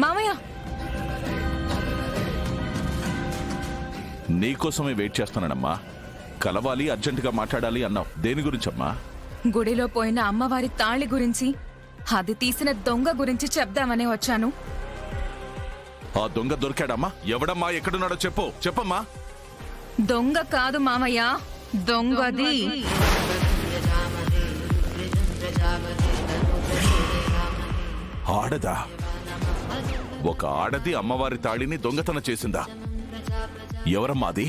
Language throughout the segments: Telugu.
మామయ్య, నీకోసమే వెయిట్ చేస్తానమ్మా. కలవాలి, అర్జెంటుగా మాట్లాడాలి అన్నావు. దేని గురించమ్మా? గుడిలో పోయిన అమ్మవారి తాళి గురించి, అది తీసిన దొంగ గురించి చెప్దామనే వచ్చాను. ఆ దొంగ దొరికాడమ్మా? ఎవడమ్మా? ఎక్కడున్నాడో చెప్పమ్మా. దొంగ కాదు మామయ్య, దొంగది. ఆడదా? ఒక ఆడది అమ్మవారి తాళిని దొంగతనం చేసిందా? ఎవరమ్మా అది?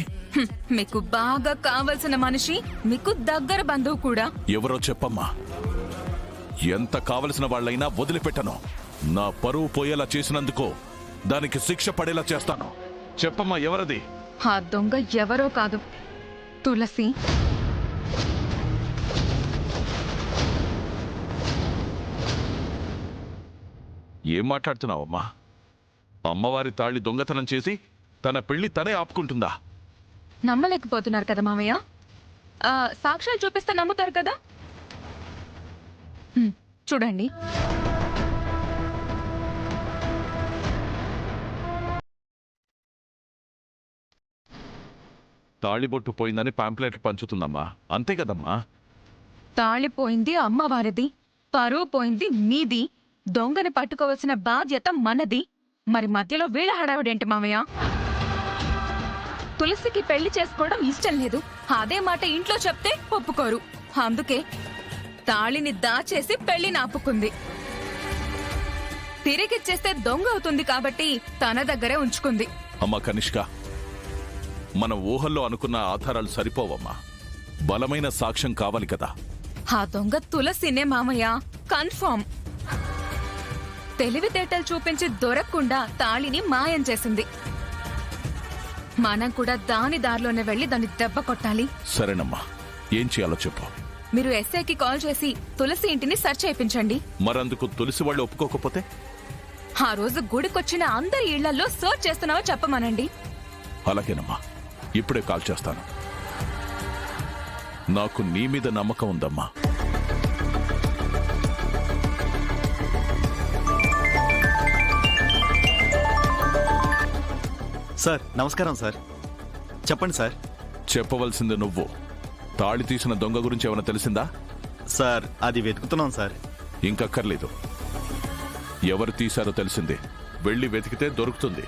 మీకు బాగా కావలసిన మనిషి, మీకు దగ్గర బంధువు కూడా. ఎవరో చెప్పమ్మా. ఎంత కావలసిన వాళ్ళైనా వదిలిపెట్టను. నా పరువు పోయేలా చేసినందుకు దానికి శిక్ష పడేలా చేస్తాను. చెప్పమ్మా, ఎవరది? ఆ దొంగ ఎవరో కాదు, తులసి. ఏం మాట్లాడుతున్నావమ్మా? అమ్మవారి తాళి దొంగతనం చేసి తన పెళ్లి తనే ఆపుకుంటుందా? నమ్మలేకపోతున్నారు కదా మామయ్య? సాక్ష్యాలు చూపిస్తే నమ్ముతారు కదా. చూడండి. తాళిబొట్టు పోయిందని పాంప్లెట్ పంచుతుందమ్మా, అంతే కదమ్మా? తాళి పోయింది అమ్మవారిది, పరువు పోయింది మీది, దొంగని పట్టుకోవాల్సిన బాధ్యత మనది. మరి మధ్యలో వీళ్ళ హడావిడేంటి మామయ్య? తులసికి పెళ్లి చేసుకోవడం ఇష్టం లేదు, అదే మాట ఇంట్లో చెప్తే ఒప్పుకోరు. అందుకే తాళిని దాచేసి పెళ్లిని ఆపుకుంది. తిరిగిచ్చేస్తే దొంగ అవుతుంది కాబట్టి తన దగ్గరే ఉంచుకుంది. అమ్మా కనిష్క, మన ఊహల్లో అనుకున్న ఆధారాలు సరిపోవమ్మా. బలమైన సాక్ష్యం కావాలి కదా. ఆ దొంగ తులసినే మామయ్య, కన్ఫర్మ్. తెలివితేటలు చూపించి దొరకకుండా తాళిని మాయం చేసింది. మనం కూడా దాని దారిలోనే వెళ్లి దాన్ని దెబ్బ కొట్టాలి. సరేనమ్మా, ఏం చేయాలో చెప్పు. మీరు ఎస్ఐకి కాల్ చేసి తులసి ఇంటిని సెర్చ్ చేయించండి. మరందుకు తులసి వాళ్ళు ఒప్పుకోకపోతే? ఆ రోజు గుడికొచ్చిన అందరి ఇళ్లలో సర్చ్ చేస్తున్నావో చెప్పమనండి. అలాగేనమ్మా, ఇప్పుడే కాల్ చేస్తాను. నాకు నీ మీద నమ్మకం ఉందమ్మా. సార్ నమస్కారం సార్. చెప్పండి సార్. చెప్పవలసింది నువ్వు. తాళి తీసిన దొంగ గురించి ఏమైనా తెలిసిందా? సార్ అది వెతుకుతున్నాం సార్. ఇంకక్కర్లేదు. ఎవరు తీశారో తెలిసింది. వెళ్ళి వెతికితే దొరుకుతుంది.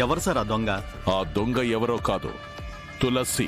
ఎవరు సార్ ఆ దొంగ? ఆ దొంగ ఎవరో కాదు, తులసి.